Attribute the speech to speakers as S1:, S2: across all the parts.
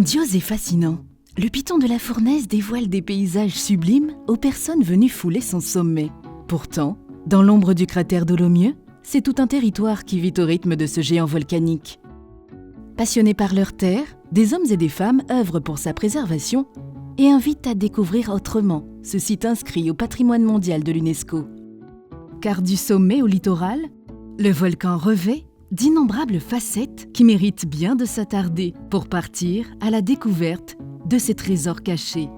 S1: Grandiose et fascinant, le piton de la Fournaise dévoile des paysages sublimes aux personnes venues fouler son sommet. Pourtant, dans l'ombre du cratère Dolomieu, c'est tout un territoire qui vit au rythme de ce géant volcanique. Passionnés par leur terre, des hommes et des femmes œuvrent pour sa préservation et invitent à découvrir autrement ce site inscrit au patrimoine mondial de l'UNESCO. Car du sommet au littoral, le volcan revêt d'innombrables facettes qui méritent bien de s'attarder pour partir à la découverte de ces trésors cachés.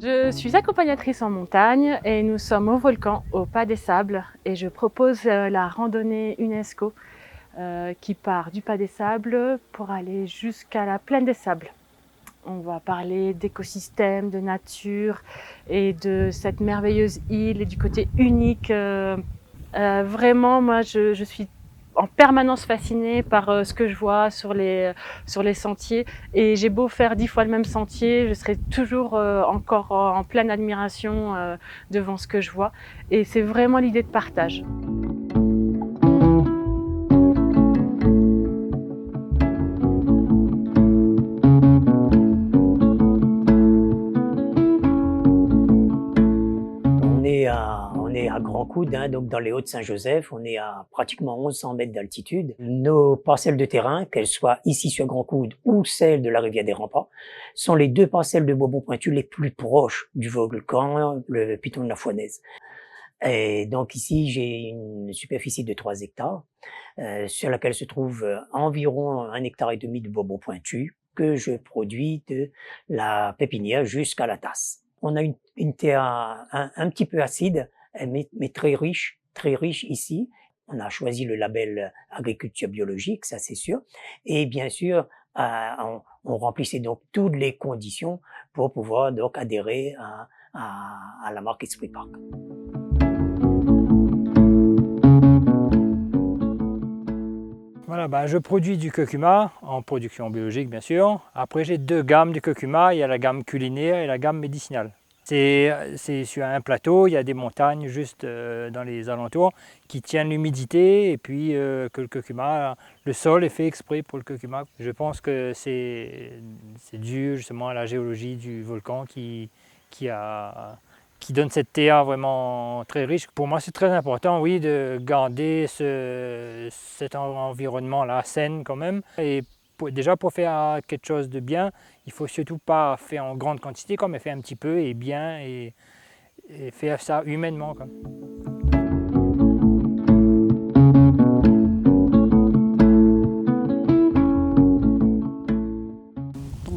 S2: Je suis accompagnatrice en montagne et nous sommes au volcan, au Pas des Sables, et je propose la randonnée UNESCO qui part du Pas des Sables pour aller jusqu'à la Plaine des Sables. On va parler d'écosystèmes, de nature et de cette merveilleuse île et du côté unique. Vraiment, moi, je suis en permanence fascinée par ce que je vois sur les sentiers. Et j'ai beau faire 10 fois le même sentier, je serai toujours encore en pleine admiration devant ce que je vois. Et c'est vraiment l'idée de partage.
S3: On est à Grand Coude, donc dans les Hauts-de-Saint-Joseph, on est à pratiquement 1100 mètres d'altitude. Nos parcelles de terrain, qu'elles soient ici sur Grand Coude ou celles de la rivière des Remparts, sont les deux parcelles de Bourbon Pointu les plus proches du volcan, le piton de la Fournaise. Et donc ici, j'ai une superficie de 3 hectares, sur laquelle se trouve environ 1,5 hectare de Bourbon Pointu, que je produis de la pépinière jusqu'à la tasse. On a une terre un petit peu acide, mais très riche ici. On a choisi le label agriculture biologique, ça c'est sûr. Et bien sûr, on remplissait donc toutes les conditions pour pouvoir donc adhérer à la marque Esprit Parc.
S4: Voilà, je produis du curcuma en production biologique bien sûr. Après j'ai 2 gammes de curcuma, il y a la gamme culinaire et la gamme médicinale. C'est sur un plateau, il y a des montagnes juste dans les alentours qui tiennent l'humidité et puis que le curcuma, le sol est fait exprès pour le curcuma. Je pense que c'est dû justement à la géologie du volcan qui donne cette terre vraiment très riche. Pour moi, c'est très important, oui, de garder cet environnement-là sain quand même. Et déjà, pour faire quelque chose de bien, il ne faut surtout pas faire en grande quantité, mais faire un petit peu et bien, et faire ça humainement.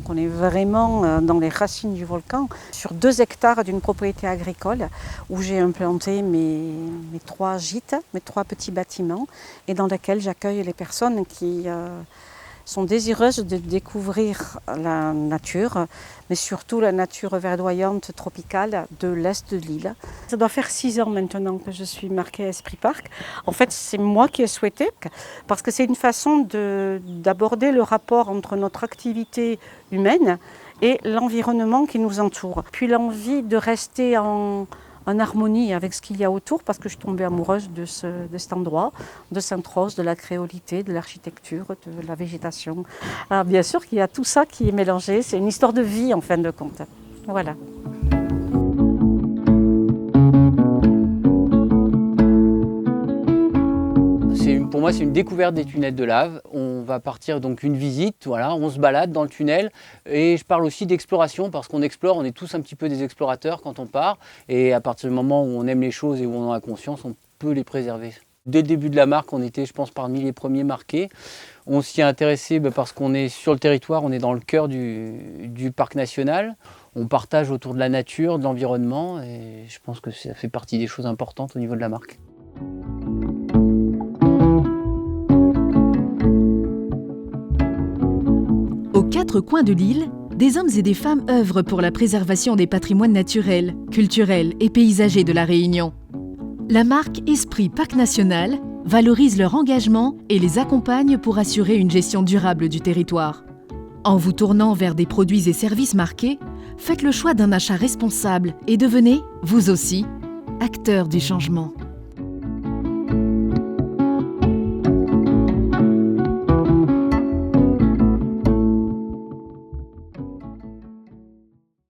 S5: On est vraiment dans les racines du volcan, sur 2 hectares d'une propriété agricole où j'ai implanté mes 3 gîtes, mes 3 petits bâtiments et dans lesquels j'accueille les personnes qui sont désireuses de découvrir la nature, mais surtout la nature verdoyante tropicale de l'est de l'île. Ça doit faire 6 ans maintenant que je suis marquée Esprit Parc. En fait, c'est moi qui ai souhaité, parce que c'est une façon d'aborder le rapport entre notre activité humaine et l'environnement qui nous entoure. Puis l'envie de rester en harmonie avec ce qu'il y a autour, parce que je suis tombée amoureuse de cet endroit, de Sainte-Rose, de la créolité, de l'architecture, de la végétation. Alors bien sûr qu'il y a tout ça qui est mélangé, c'est une histoire de vie en fin de compte. Voilà.
S6: Pour moi, c'est une découverte des tunnels de lave. On va partir donc une visite, voilà, on se balade dans le tunnel et je parle aussi d'exploration parce qu'on explore, on est tous un petit peu des explorateurs quand on part et à partir du moment où on aime les choses et où on en a conscience, on peut les préserver. Dès le début de la marque, on était, je pense, parmi les premiers marqués. On s'y est intéressé parce qu'on est sur le territoire, on est dans le cœur du parc national. On partage autour de la nature, de l'environnement et je pense que ça fait partie des choses importantes au niveau de la marque.
S1: Aux 4 coins de l'île, des hommes et des femmes œuvrent pour la préservation des patrimoines naturels, culturels et paysagers de la Réunion. La marque Esprit Parc National valorise leur engagement et les accompagne pour assurer une gestion durable du territoire. En vous tournant vers des produits et services marqués, faites le choix d'un achat responsable et devenez, vous aussi, acteur du changement.